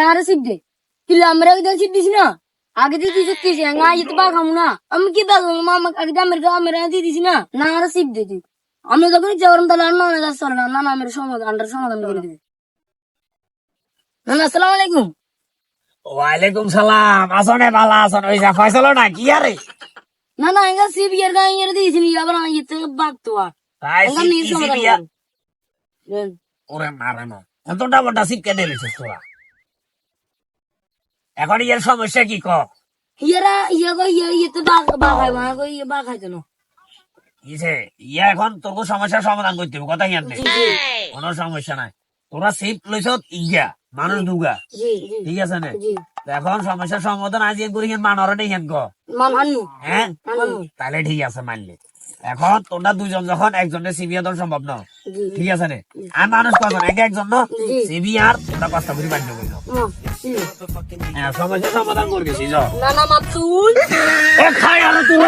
আর sheep দে kilo আমরা একদম sheep দিছি না আগে দিয়ে দিছিস কি না এই তো বাগাম না আমি কি বাগাম মামা আগে আমরা দিয়ে দিছি না না আর সিপ দে তুই আমি যখন যাওয়ার তাহলে আর না যাচ্ছে না না আমার সমাধান করে দিবি না আসসালামু আলাইকুম ওয়ালাইকুম সালাম আসনে ভালো আসন ওই ফয়সাল না কি আরে না না এঙ্গা সিপ ইয়ার গা ইয়ার দিছি নি আবার আমি তো বাগতো তাই এঙ্গা নিয়ে সমাধান ওরে মারে না এতটা বড় সিপ কে দিলিস তোরা এখন এর সমস্যা কি ক ইয়ারা ইয়ে তো বাগাই মা কই বাগাই তো না ইসে ইয়া এখন তোর সমস্যার সমাধান করতে হবে কথা জানতে কোনো সমস্যা নাই তোরা সিপ লইছ ইয়া মানুষ দুগা জি জি ঠিক আছে না জি এখন সমস্যার সমাধান আজ করি মানর নেই হেন ক মানু হ্যাঁ তাহলে ঠিক আছে মানলে এখন তোমরা দুজন যখন একজনের সিবি দেওয়া সম্ভব না ঠিক আছে রে আর মানুষ কজন একজন না সিবি আর তোমরা কষ্ট করে বাধ্য করছো সমস্যার সমাধান করবি না না মাতুল খাই আলো তুই